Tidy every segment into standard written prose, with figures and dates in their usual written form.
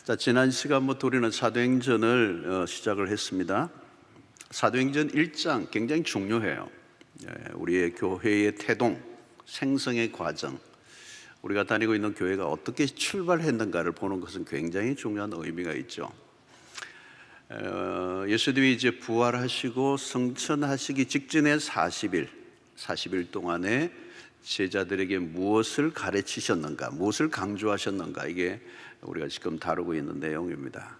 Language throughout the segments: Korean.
자, 지난 시간부터 우리는 사도행전을 시작을 했습니다. 사도행전 1장 굉장히 중요해요. 우리의 교회의 태동, 생성의 과정, 우리가 다니고 있는 교회가 어떻게 출발했는가를 보는 것은 굉장히 중요한 의미가 있죠. 예수님이 이제 부활하시고 승천하시기 직전의 40일 동안에 제자들에게 무엇을 가르치셨는가, 무엇을 강조하셨는가, 이게 우리가 지금 다루고 있는 내용입니다.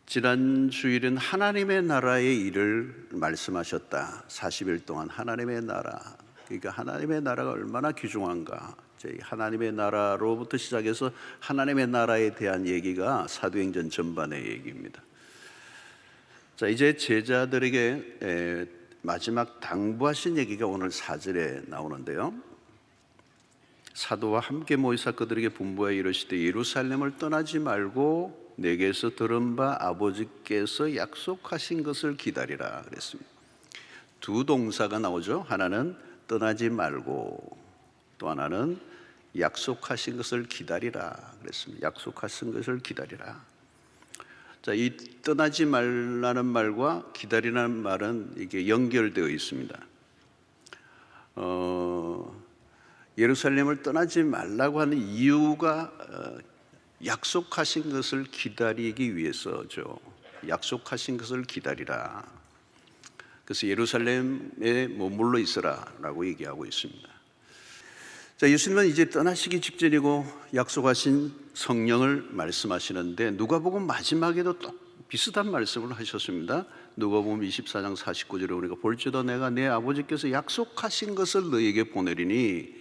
지난 주일은 하나님의 나라의 일을 말씀하셨다. 40일 동안 하나님의 나라, 그러니까 하나님의 나라가 얼마나 귀중한가, 하나님의 나라로부터 시작해서 하나님의 나라에 대한 얘기가 사도행전 전반의 얘기입니다. 자, 이제 제자들에게 마지막 당부하신 얘기가 오늘 4절에 나오는데요. 사도와 함께 모이사 그들에게 분부하여 이르시되 예루살렘을 떠나지 말고 내게서 들은 바 아버지께서 약속하신 것을 기다리라 그랬습니다. 두 동사가 나오죠. 하나는 떠나지 말고, 또 하나는 약속하신 것을 기다리라 그랬습니다. 약속하신 것을 기다리라. 자, 이 떠나지 말라는 말과 기다리라는 말은 이게 연결되어 있습니다. 예루살렘을 떠나지 말라고 하는 이유가 약속하신 것을 기다리기 위해서죠. 약속하신 것을 기다리라. 그래서 예루살렘에 머물러 있으라라고 얘기하고 있습니다. 자, 예수님은 이제 떠나시기 직전이고 약속하신 성령을 말씀하시는데 누가복음 마지막에도 또 비슷한 말씀을 하셨습니다. 누가복음 24장 49절에 우리가 볼지도 내가 내 아버지께서 약속하신 것을 너희에게 보내리니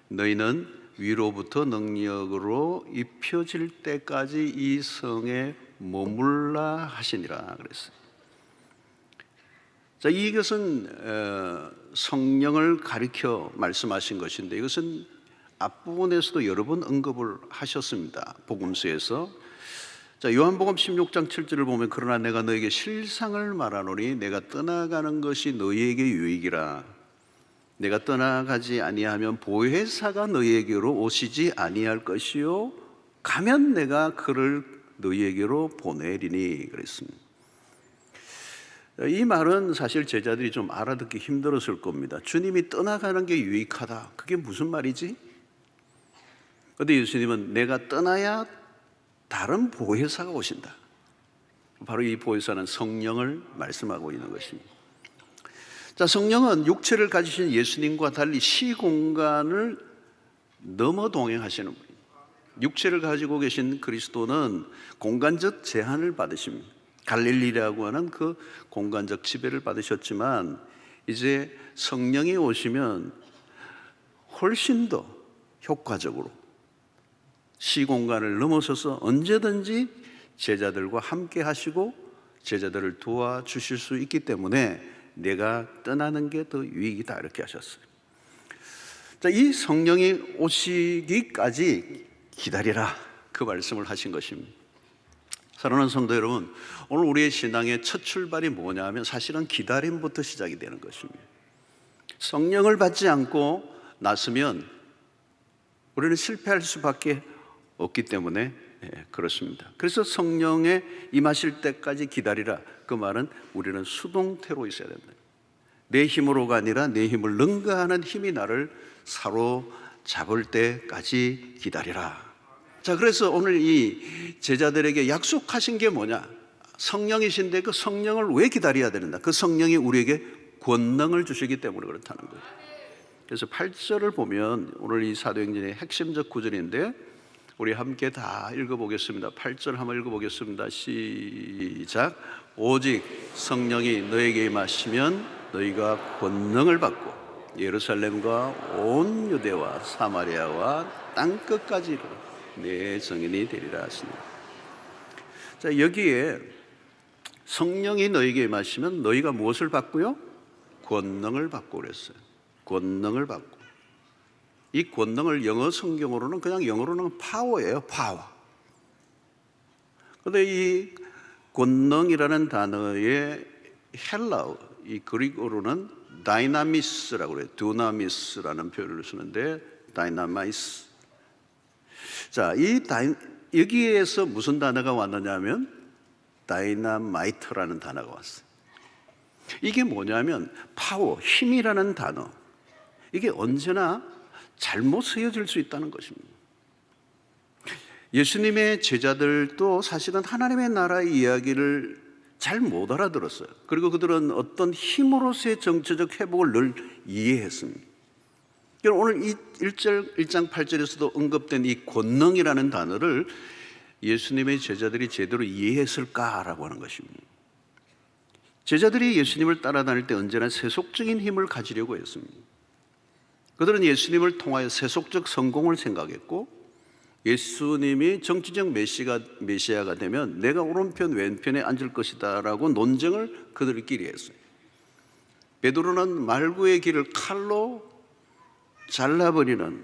너희는 위로부터 능력으로 입혀질 때까지 이 성에 머물라 하시니라 그랬어요. 자, 이것은 성령을 가리켜 말씀하신 것인데 이것은 앞부분에서도 여러 번 언급을 하셨습니다. 복음서에서. 자, 요한복음 16장 7절을 보면 그러나 내가 너에게 실상을 말하노니 내가 떠나가는 것이 너희에게 유익이라. 내가 떠나가지 아니하면 보혜사가 너희에게로 오시지 아니할 것이요 가면 내가 그를 너희에게로 보내리니 그랬습니다. 이 말은 사실 제자들이 좀 알아듣기 힘들었을 겁니다. 주님이 떠나가는 게 유익하다, 그게 무슨 말이지? 그런데 예수님은 내가 떠나야 다른 보혜사가 오신다. 바로 이 보혜사는 성령을 말씀하고 있는 것입니다. 자, 성령은 육체를 가지신 예수님과 달리 시공간을 넘어 동행하시는 분입니다. 육체를 가지고 계신 그리스도는 공간적 제한을 받으십니다. 갈릴리라고 하는 그 공간적 지배를 받으셨지만 이제 성령이 오시면 훨씬 더 효과적으로 시공간을 넘어서서 언제든지 제자들과 함께 하시고 제자들을 도와주실 수 있기 때문에 내가 떠나는 게 더 유익이다 이렇게 하셨어요. 자, 이 성령이 오시기까지 기다리라, 그 말씀을 하신 것입니다. 사랑하는 성도 여러분, 오늘 우리의 신앙의 첫 출발이 뭐냐 하면 사실은 기다림부터 시작이 되는 것입니다. 성령을 받지 않고 나서면 우리는 실패할 수밖에 없기 때문에 그렇습니다. 그래서 성령에 임하실 때까지 기다리라, 그 말은 우리는 수동태로 있어야 된다. 내 힘으로가 아니라 내 힘을 능가하는 힘이 나를 사로잡을 때까지 기다리라. 자, 그래서 오늘 이 제자들에게 약속하신 게 뭐냐? 성령이신데 그 성령을 왜 기다려야 되는가? 그 성령이 우리에게 권능을 주시기 때문에 그렇다는 거예요. 그래서 8절을 보면 오늘 이 사도행전의 핵심적 구절인데 우리 함께 다 읽어보겠습니다. 8절 한번 읽어보겠습니다. 시작. 오직 성령이 너에게 임하시면 너희가 권능을 받고 예루살렘과 온 유대와 사마리아와 땅끝까지 이르러 내 증인이 되리라 하시니. 자, 여기에 성령이 너에게 임하시면 너희가 무엇을 받고요? 권능을 받고 그랬어요. 권능을 받고. 이 권능을 영어 성경으로는 그냥 영어로는 파워예요. 파워. 그런데 이 권능이라는 단어의 헬라어, 이 그리스어로는 다이나미스라고 그래요. 두나미스라는 표현을 쓰는데 다이나마이스. 자, 여기에서 무슨 단어가 왔느냐면 다이나마이트라는 단어가 왔어요. 이게 뭐냐면 파워, 힘이라는 단어. 이게 언제나 잘못 쓰여질 수 있다는 것입니다. 예수님의 제자들도 사실은 하나님의 나라의 이야기를 잘 못 알아들었어요. 그리고 그들은 어떤 힘으로서의 정치적 회복을 늘 이해했습니다. 오늘 이 1장 8절에서도 언급된 이 권능이라는 단어를 예수님의 제자들이 제대로 이해했을까라고 하는 것입니다. 제자들이 예수님을 따라다닐 때 언제나 세속적인 힘을 가지려고 했습니다. 그들은 예수님을 통하여 세속적 성공을 생각했고, 예수님이 정치적 메시아가 되면 내가 오른편 왼편에 앉을 것이다 라고 논쟁을 그들끼리 했어요. 베드로는 말구의 길을 칼로 잘라버리는,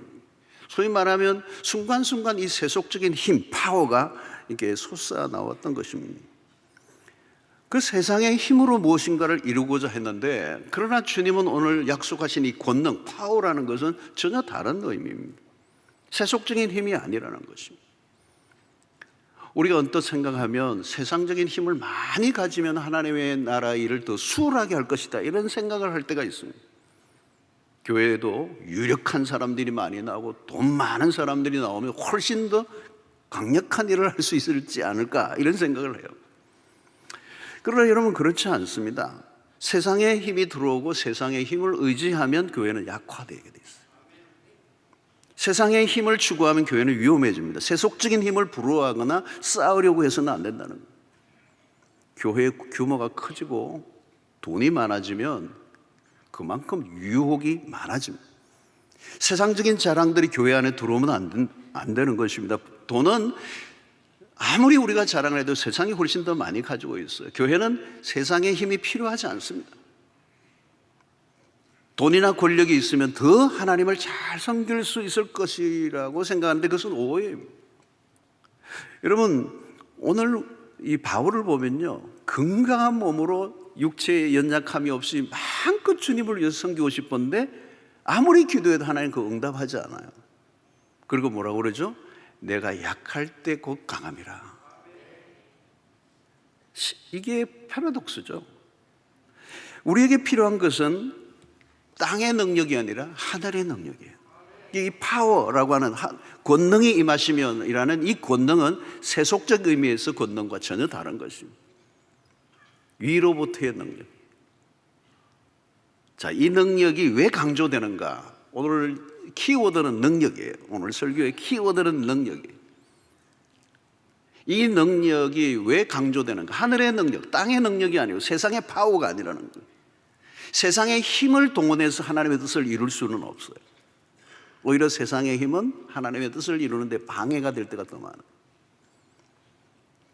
소위 말하면 순간순간 이 세속적인 힘, 파워가 이렇게 솟아 나왔던 것입니다. 그 세상의 힘으로 무엇인가를 이루고자 했는데, 그러나 주님은 오늘 약속하신 이 권능, 파워라는 것은 전혀 다른 의미입니다. 세속적인 힘이 아니라는 것입니다. 우리가 언뜻 생각하면 세상적인 힘을 많이 가지면 하나님의 나라 일을 더 수월하게 할 것이다, 이런 생각을 할 때가 있습니다. 교회에도 유력한 사람들이 많이 나오고 돈 많은 사람들이 나오면 훨씬 더 강력한 일을 할 수 있을지 않을까, 이런 생각을 해요. 그러나 여러분, 그렇지 않습니다. 세상의 힘이 들어오고 세상의 힘을 의지하면 교회는 약화되게 돼 있어요. 세상의 힘을 추구하면 교회는 위험해집니다. 세속적인 힘을 부러워하거나 쌓으려고 해서는 안 된다는 거예요. 교회의 규모가 커지고 돈이 많아지면 그만큼 유혹이 많아집니다. 세상적인 자랑들이 교회 안에 들어오면 안 되는 것입니다. 돈은 아무리 우리가 자랑을 해도 세상이 훨씬 더 많이 가지고 있어요. 교회는 세상의 힘이 필요하지 않습니다. 돈이나 권력이 있으면 더 하나님을 잘 섬길 수 있을 것이라고 생각하는데 그것은 오해입니다. 여러분, 오늘 이 바울을 보면요, 건강한 몸으로 육체의 연약함이 없이 마음껏 주님을 위해서 섬기고 싶었는데 아무리 기도해도 하나님 그 응답하지 않아요. 그리고 뭐라고 그러죠? 내가 약할 때 곧 강함이라. 이게 패러독스죠. 우리에게 필요한 것은 땅의 능력이 아니라 하늘의 능력이에요. 이 파워라고 하는 권능이 임하시면이라는 이 권능은 세속적 의미에서 권능과 전혀 다른 것입니다. 위로부터의 능력. 자, 이 능력이 왜 강조되는가? 오늘 키워드는 능력이에요. 오늘 설교의 키워드는 능력이에요. 이 능력이 왜 강조되는가? 하늘의 능력, 땅의 능력이 아니고 세상의 파워가 아니라는 거예요. 세상의 힘을 동원해서 하나님의 뜻을 이룰 수는 없어요. 오히려 세상의 힘은 하나님의 뜻을 이루는데 방해가 될 때가 더 많아요.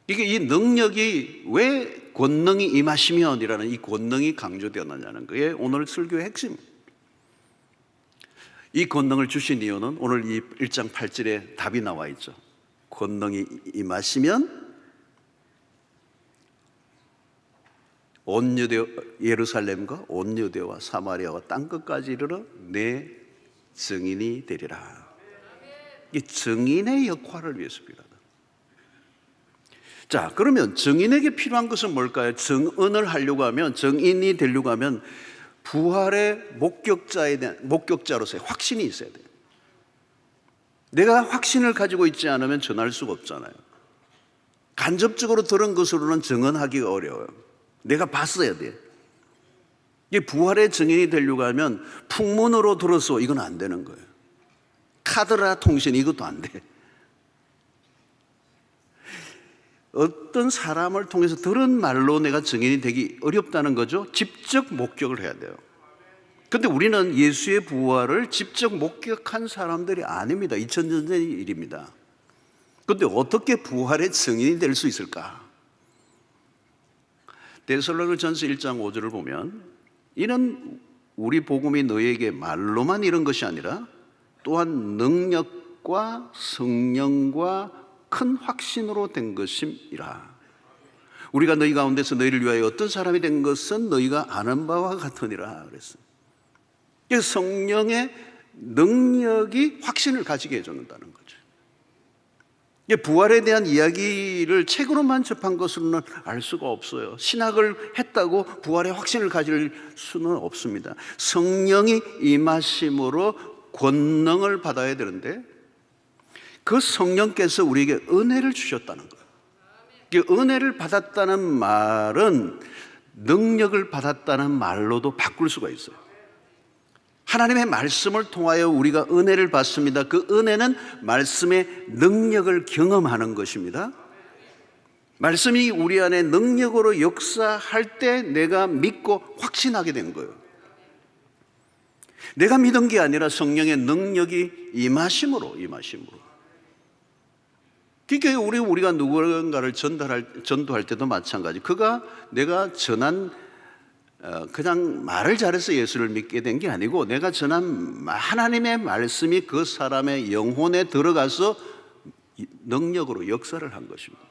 이게 이 능력이 왜 권능이 임하시면이라는 이 권능이 강조되었느냐는 그게 오늘 설교의 핵심입니다. 이 권능을 주신 이유는 오늘 이 1장 8절에 답이 나와 있죠. 권능이 임하시면 온 유대 예루살렘과 온 유대와 사마리아와 땅끝까지 이르러 내 증인이 되리라. 이 증인의 역할을 위해서 필요하다. 자, 그러면 증인에게 필요한 것은 뭘까요? 증언을 하려고 하면, 증인이 되려고 하면 부활의 목격자로서의 확신이 있어야 돼요. 내가 확신을 가지고 있지 않으면 전할 수가 없잖아요. 간접적으로 들은 것으로는 증언하기가 어려워요. 내가 봤어야 돼. 이 부활의 증인이 되려고 하면 풍문으로 들어서 이건 안 되는 거예요. 카드라 통신 이것도 안 돼. 어떤 사람을 통해서 들은 말로 내가 증인이 되기 어렵다는 거죠. 직접 목격을 해야 돼요. 그런데 우리는 예수의 부활을 직접 목격한 사람들이 아닙니다. 2000년 전 일입니다. 그런데 어떻게 부활의 증인이 될 수 있을까? 데살로니가전서 1장 5절을 보면 이는 우리 복음이 너희에게 말로만 이런 것이 아니라 또한 능력과 성령과 큰 확신으로 된 것임이라. 우리가 너희 가운데서 너희를 위하여 어떤 사람이 된 것은 너희가 아는 바와 같으니라 그랬어요. 성령의 능력이 확신을 가지게 해준다는 거죠. 부활에 대한 이야기를 책으로만 접한 것으로는 알 수가 없어요. 신학을 했다고 부활의 확신을 가질 수는 없습니다. 성령이 임하심으로 권능을 받아야 되는데 그 성령께서 우리에게 은혜를 주셨다는 거예요. 은혜를 받았다는 말은 능력을 받았다는 말로도 바꿀 수가 있어요. 하나님의 말씀을 통하여 우리가 은혜를 받습니다. 그 은혜는 말씀의 능력을 경험하는 것입니다. 말씀이 우리 안에 능력으로 역사할 때 내가 믿고 확신하게 된 거예요. 내가 믿은 게 아니라 성령의 능력이 임하심으로. 그러니까 우리가 누군가를 전도할 때도 마찬가지. 내가 전한 그냥 말을 잘해서 예수를 믿게 된 게 아니고 내가 전한 하나님의 말씀이 그 사람의 영혼에 들어가서 능력으로 역사를 한 것입니다.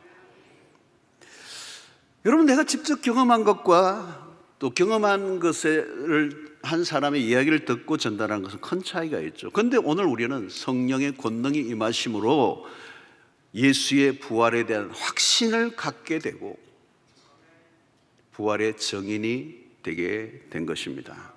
여러분, 내가 직접 경험한 것과 또 경험한 것을 한 사람의 이야기를 듣고 전달하는 것은 큰 차이가 있죠. 그런데 오늘 우리는 성령의 권능이 임하심으로 예수의 부활에 대한 확신을 갖게 되고 부활의 증인이 되게 된 것입니다.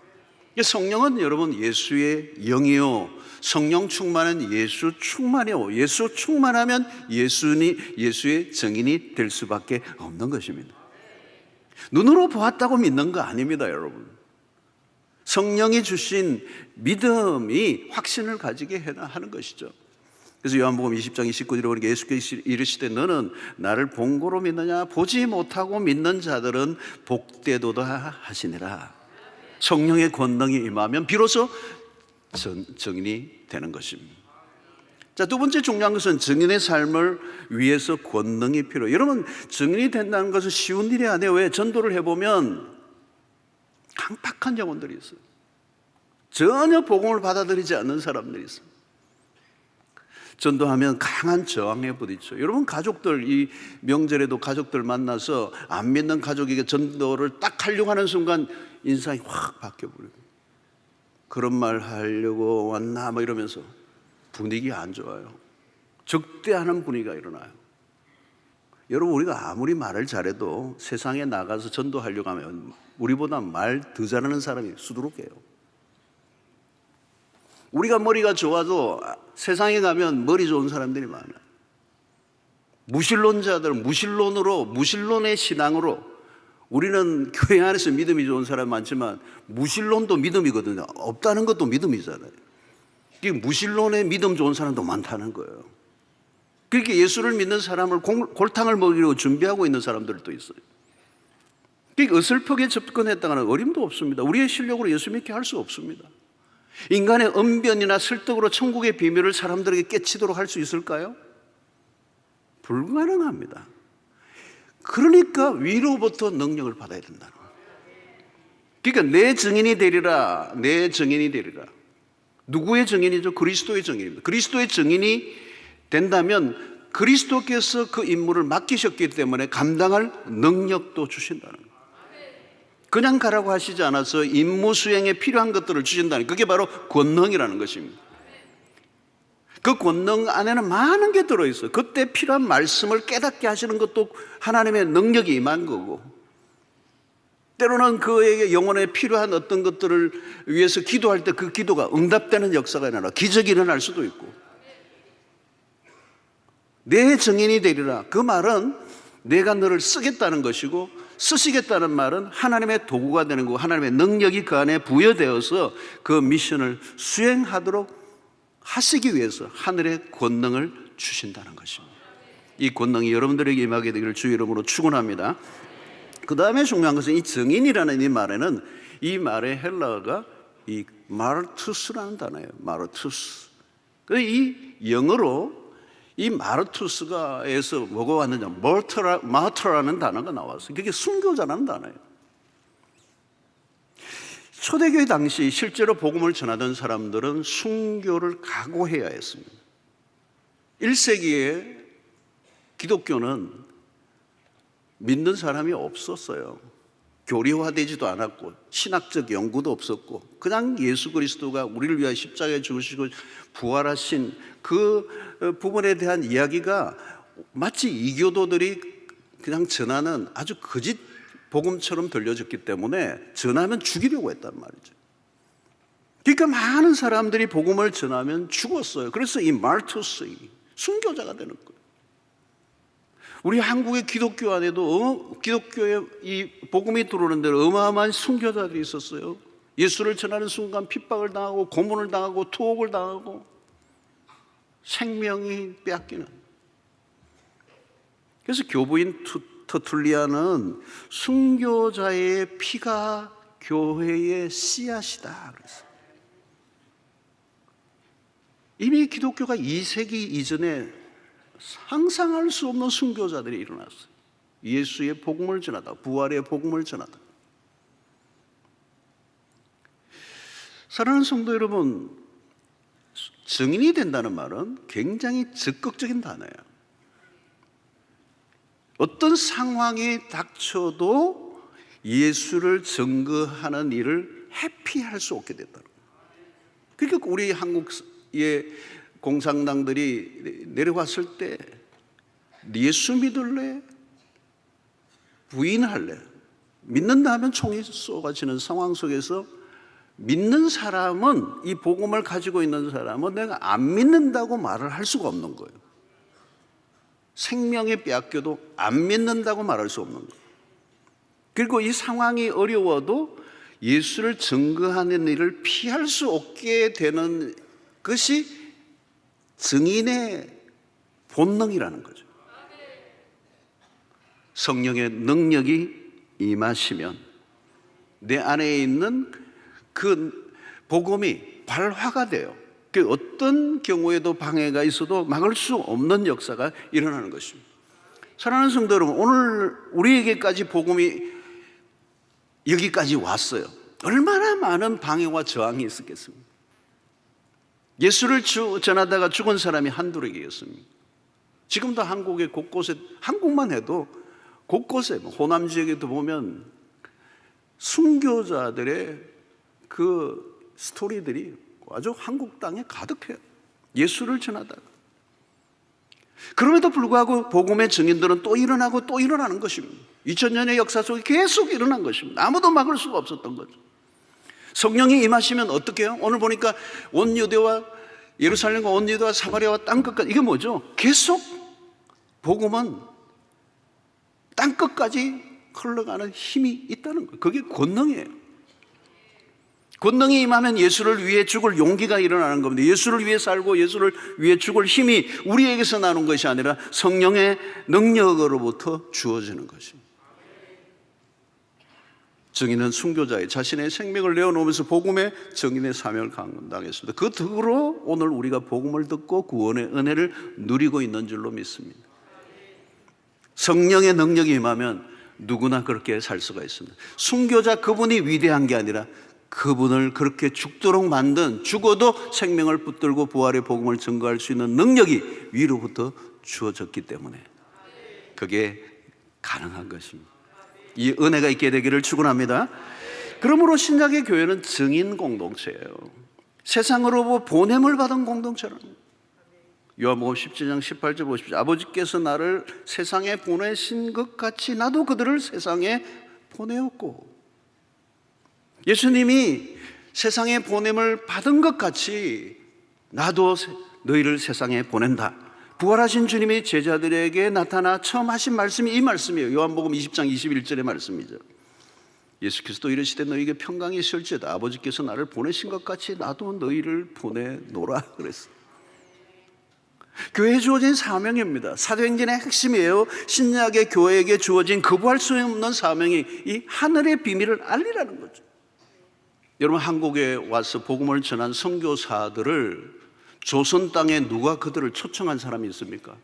성령은 여러분 예수의 영이요, 성령 충만은 예수 충만이요, 예수 충만하면 예수의 증인이 될 수밖에 없는 것입니다. 눈으로 보았다고 믿는 거 아닙니다, 여러분. 성령이 주신 믿음이 확신을 가지게 하는 것이죠. 그래서 요한복음 20장 29절에 보니까 예수께서 이르시되 너는 나를 본고로 믿느냐? 보지 못하고 믿는 자들은 복되도다 하시니라. 성령의 권능이 임하면 비로소 증인이 되는 것입니다. 자, 두 번째 중요한 것은 증인의 삶을 위해서 권능이 필요해요. 여러분, 증인이 된다는 것은 쉬운 일이 아니에요. 왜? 전도를 해보면 강팍한 영혼들이 있어요. 전혀 복음을 받아들이지 않는 사람들이 있어요. 전도하면 강한 저항에 부딪혀요. 여러분, 가족들, 이 명절에도 가족들 만나서 안 믿는 가족에게 전도를 딱 하려고 하는 순간 인상이 확 바뀌어버려요. 그런 말 하려고 왔나 뭐 이러면서 분위기 안 좋아요. 적대하는 분위기가 일어나요. 여러분, 우리가 아무리 말을 잘해도 세상에 나가서 전도하려고 하면 우리보다 말 더 잘하는 사람이 수두룩해요. 우리가 머리가 좋아도 세상에 가면 머리 좋은 사람들이 많아요. 무신론자들, 무신론의 신앙으로 우리는 교회 안에서 믿음이 좋은 사람 많지만 무신론도 믿음이거든요. 없다는 것도 믿음이잖아요. 무신론에 믿음 좋은 사람도 많다는 거예요. 그렇게 예수를 믿는 사람을 골탕을 먹이려고 준비하고 있는 사람들도 있어요. 그러니까 어설프게 접근했다가는 어림도 없습니다. 우리의 실력으로 예수 믿게 할 수 없습니다. 인간의 언변이나 설득으로 천국의 비밀을 사람들에게 깨치도록 할 수 있을까요? 불가능합니다. 그러니까 위로부터 능력을 받아야 된다는 거예요. 그러니까 내 증인이 되리라. 누구의 증인이죠? 그리스도의 증인입니다. 그리스도의 증인이 된다면 그리스도께서 그 임무를 맡기셨기 때문에 감당할 능력도 주신다는 거예요. 그냥 가라고 하시지 않아서 임무 수행에 필요한 것들을 주신다는, 그게 바로 권능이라는 것입니다. 그 권능 안에는 많은 게 들어있어요. 그때 필요한 말씀을 깨닫게 하시는 것도 하나님의 능력이 임한 거고, 때로는 그에게 영혼에 필요한 어떤 것들을 위해서 기도할 때 그 기도가 응답되는 역사가 일어나 기적이 일어날 수도 있고. 내 증인이 되리라. 그 말은 내가 너를 쓰겠다는 것이고, 쓰시겠다는 말은 하나님의 도구가 되는 거고, 하나님의 능력이 그 안에 부여되어서 그 미션을 수행하도록 하시기 위해서 하늘의 권능을 주신다는 것입니다. 이 권능이 여러분들에게 임하게 되기를 주 이름으로 축원합니다. 그 다음에 중요한 것은 이 증인이라는 이 말에는, 이 말의 헬라어가 이 마르투스라는 단어예요. 마르투스. 이 영어로 이 마르투스가에서 뭐가 왔느냐, 마터라는 단어가 나왔어요. 그게 순교자라는 단어예요. 초대교회 당시 실제로 복음을 전하던 사람들은 순교를 각오해야 했습니다. 1세기에 기독교는 믿는 사람이 없었어요. 교리화되지도 않았고 신학적 연구도 없었고, 그냥 예수 그리스도가 우리를 위하여 십자가에 죽으시고 부활하신 그 부분에 대한 이야기가 마치 이교도들이 그냥 전하는 아주 거짓 복음처럼 들려졌기 때문에 전하면 죽이려고 했단 말이죠. 그러니까 많은 사람들이 복음을 전하면 죽었어요. 그래서 이 마르투스, 순교자가 되는 거예요. 우리 한국의 기독교 안에도 기독교에 이 복음이 들어오는 데로 어마어마한 순교자들이 있었어요. 예수를 전하는 순간 핍박을 당하고 고문을 당하고 투옥을 당하고 생명이 빼앗기는. 그래서 교부인 터툴리안은 순교자의 피가 교회의 씨앗이다 그랬어요. 이미 기독교가 2세기 이전에 상상할 수 없는 순교자들이 일어났어요. 예수의 복음을 전하다, 부활의 복음을 전하다. 사랑하는 성도 여러분, 증인이 된다는 말은 굉장히 적극적인 단어예요. 어떤 상황이 닥쳐도 예수를 증거하는 일을 회피할 수 없게 됐다는 거예요. 그러니까 우리 한국의 공산당들이 내려왔을 때 예수 믿을래? 부인할래? 믿는다 하면 총이 쏘아지는 상황 속에서 믿는 사람은, 이 복음을 가지고 있는 사람은 내가 안 믿는다고 말을 할 수가 없는 거예요. 생명이 빼앗겨도 안 믿는다고 말할 수 없는 거예요. 그리고 이 상황이 어려워도 예수를 증거하는 일을 피할 수 없게 되는 것이 증인의 본능이라는 거죠. 성령의 능력이 임하시면 내 안에 있는 그 복음이 발화가 돼요. 그 어떤 경우에도 방해가 있어도 막을 수 없는 역사가 일어나는 것입니다. 사랑하는 성도 여러분, 오늘 우리에게까지 복음이 여기까지 왔어요. 얼마나 많은 방해와 저항이 있었겠습니까? 예수를 전하다가 죽은 사람이 한둘이 계셨습니다. 지금도 한국의 곳곳에, 한국만 해도 곳곳에, 호남 지역에도 보면 순교자들의 그 스토리들이 아주 한국 땅에 가득해요. 예수를 전하다가. 그럼에도 불구하고 복음의 증인들은 또 일어나고 또 일어나는 것입니다. 2000년의 역사 속에 계속 일어난 것입니다. 아무도 막을 수가 없었던 거죠. 성령이 임하시면 어떻게 해요? 오늘 보니까 온 유대와 예루살렘과 온 유대와 사마리아와 땅끝까지, 이게 뭐죠? 계속 복음은 땅끝까지 흘러가는 힘이 있다는 거예요. 그게 권능이에요. 권능이 임하면 예수를 위해 죽을 용기가 일어나는 겁니다. 예수를 위해 살고 예수를 위해 죽을 힘이 우리에게서 나오는 것이 아니라 성령의 능력으로부터 주어지는 것입니다. 증인은 순교자의 자신의 생명을 내어놓으면서 복음의 증인의 사명을 감당했습니다. 그 덕으로 오늘 우리가 복음을 듣고 구원의 은혜를 누리고 있는 줄로 믿습니다. 성령의 능력이 임하면 누구나 그렇게 살 수가 있습니다. 순교자 그분이 위대한 게 아니라 그분을 그렇게 죽도록 만든, 죽어도 생명을 붙들고 부활의 복음을 증거할 수 있는 능력이 위로부터 주어졌기 때문에 그게 가능한 것입니다. 이 은혜가 있게 되기를 축원합니다. 그러므로 신약의 교회는 증인 공동체예요. 세상으로 보냄을 받은 공동체랍니다. 요한복음 17장 18절 보십시오. 아버지께서 나를 세상에 보내신 것 같이 나도 그들을 세상에 보내었고, 예수님이 세상에 보냄을 받은 것 같이 나도 너희를 세상에 보낸다. 부활하신 주님이 제자들에게 나타나 처음 하신 말씀이 이 말씀이에요. 요한복음 20장 21절의 말씀이죠. 예수께서도 이르시되 너희에게 평강이 있을지어다. 아버지께서 나를 보내신 것 같이 나도 너희를 보내노라 그랬어요. 교회에 주어진 사명입니다. 사도행전의 핵심이에요. 신약의 교회에게 주어진 거부할 수 없는 사명이 이 하늘의 비밀을 알리라는 거죠. 여러분, 한국에 와서 복음을 전한 선교사들을 조선 땅에 누가 그들을 초청한 사람이 있습니까?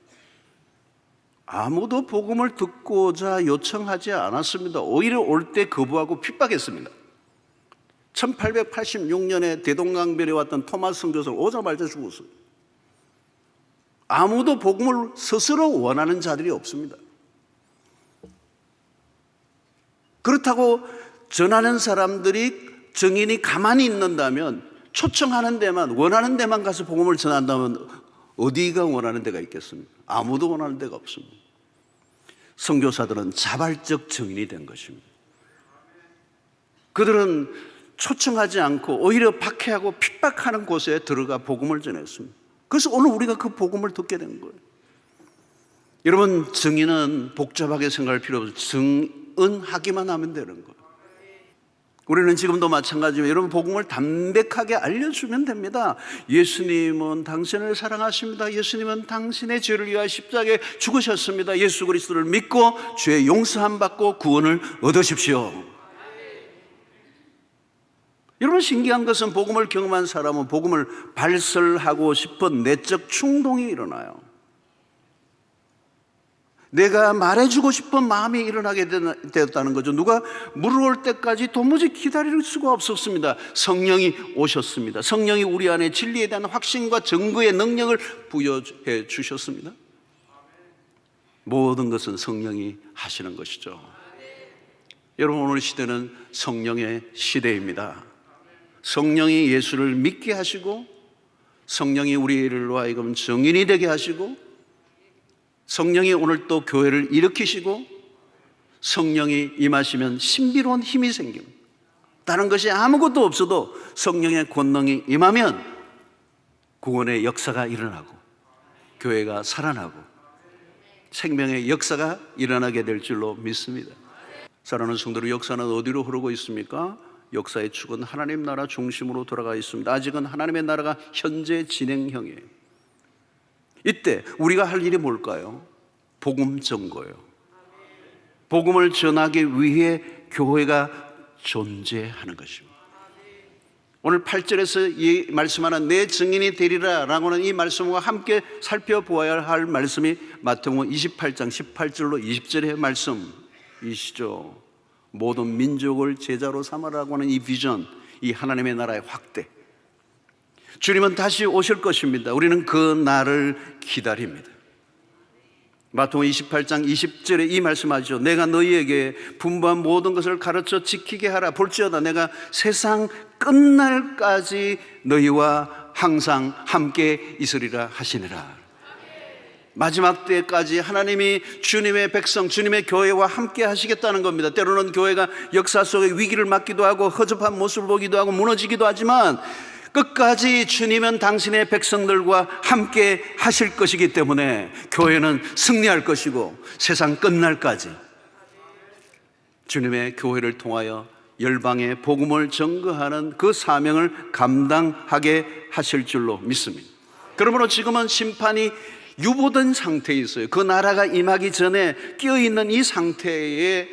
아무도 복음을 듣고자 요청하지 않았습니다. 오히려 올 때 거부하고 핍박했습니다. 1886년에 대동강변에 왔던 토마스 선교사는 오자마자 죽었어요. 아무도 복음을 스스로 원하는 자들이 없습니다. 그렇다고 전하는 사람들이, 증인이 가만히 있는다면, 초청하는 데만, 원하는 데만 가서 복음을 전한다면 어디가 원하는 데가 있겠습니까? 아무도 원하는 데가 없습니다. 선교사들은 자발적 증인이 된 것입니다. 그들은 초청하지 않고 오히려 박해하고 핍박하는 곳에 들어가 복음을 전했습니다. 그래서 오늘 우리가 그 복음을 듣게 된 거예요. 여러분, 증인은 복잡하게 생각할 필요 없어요. 증언하기만 하면 되는 거예요. 우리는 지금도 마찬가지로 여러분 복음을 담백하게 알려주면 됩니다. 예수님은 당신을 사랑하십니다. 예수님은 당신의 죄를 위하여 십자가에 죽으셨습니다. 예수 그리스도를 믿고 죄의 용서함 받고 구원을 얻으십시오. 여러분, 신기한 것은 복음을 경험한 사람은 복음을 발설하고 싶은 내적 충동이 일어나요. 내가 말해주고 싶은 마음이 일어나게 되었다는 거죠. 누가 물어올 때까지 도무지 기다릴 수가 없었습니다. 성령이 오셨습니다. 성령이 우리 안에 진리에 대한 확신과 증거의 능력을 부여해 주셨습니다. 모든 것은 성령이 하시는 것이죠. 여러분, 오늘 시대는 성령의 시대입니다. 성령이 예수를 믿게 하시고, 성령이 우리를 하여금 증인이 되게 하시고, 성령이 오늘 또 교회를 일으키시고, 성령이 임하시면 신비로운 힘이 생깁니다. 다른 것이 아무것도 없어도 성령의 권능이 임하면 구원의 역사가 일어나고 교회가 살아나고 생명의 역사가 일어나게 될 줄로 믿습니다. 사랑하는 성도들, 역사는 어디로 흐르고 있습니까? 역사의 축은 하나님 나라 중심으로 돌아가 있습니다. 아직은 하나님의 나라가 현재 진행형이에요. 이때 우리가 할 일이 뭘까요? 복음 전거예요. 복음을 전하기 위해 교회가 존재하는 것입니다. 오늘 8절에서 이 말씀하는 내 증인이 되리라 라고는 이 말씀과 함께 살펴보아야 할 말씀이 마태복음 28장 18절로 20절의 말씀이시죠. 모든 민족을 제자로 삼으라고 하는 이 비전, 이 하나님의 나라의 확대, 주님은 다시 오실 것입니다. 우리는 그 날을 기다립니다. 마태복음 28장 20절에 이 말씀하죠. 내가 너희에게 분부한 모든 것을 가르쳐 지키게 하라. 볼지어다 내가 세상 끝날까지 너희와 항상 함께 있으리라 하시니라. 마지막 때까지 하나님이 주님의 백성, 주님의 교회와 함께 하시겠다는 겁니다. 때로는 교회가 역사 속의 위기를 맞기도 하고 허접한 모습을 보기도 하고 무너지기도 하지만 끝까지 주님은 당신의 백성들과 함께 하실 것이기 때문에 교회는 승리할 것이고 세상 끝날까지 주님의 교회를 통하여 열방의 복음을 전거하는 그 사명을 감당하게 하실 줄로 믿습니다. 그러므로 지금은 심판이 유보된 상태에 있어요. 그 나라가 임하기 전에 끼어있는 이 상태에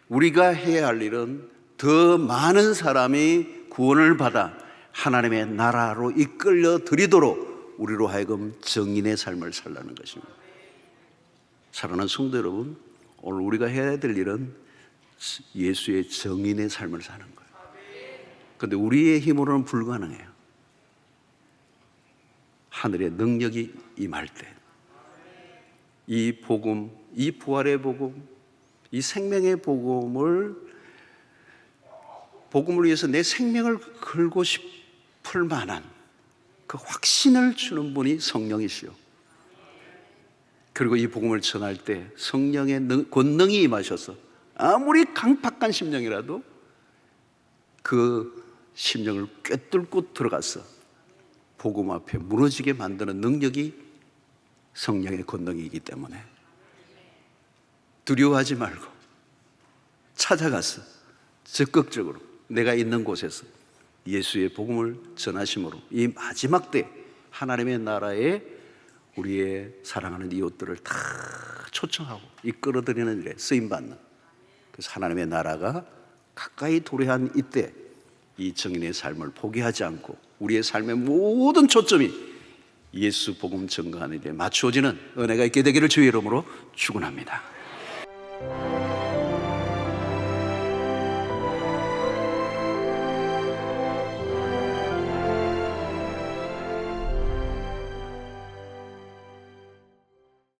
우리가 해야 할 일은 더 많은 사람이 구원을 받아 하나님의 나라로 이끌려 드리도록 우리로 하여금 정인의 삶을 살라는 것입니다. 사랑하는 성도 여러분, 오늘 우리가 해야 될 일은 예수의 정인의 삶을 사는 거예요. 그런데 우리의 힘으로는 불가능해요. 하늘의 능력이 임할 때 이 복음, 이 부활의 복음, 이 생명의 복음을 위해서 내 생명을 걸고 싶을 만한 그 확신을 주는 분이 성령이시요. 그리고 이 복음을 전할 때 성령의 권능이 임하셔서 아무리 강팍한 심령이라도 그 심령을 꿰뚫고 들어가서 복음 앞에 무너지게 만드는 능력이 성령의 권능이기 때문에 두려워하지 말고 찾아가서 적극적으로 내가 있는 곳에서 예수의 복음을 전하심으로 이 마지막 때 하나님의 나라에 우리의 사랑하는 이웃들을 다 초청하고 이끌어들이는 일에 쓰임받는, 그래서 하나님의 나라가 가까이 도래한 이때 이 정인의 삶을 포기하지 않고 우리의 삶의 모든 초점이 예수 복음 전거하는 일에 맞추어지는 은혜가 있게 되기를 주의 이름으로 축원합니다.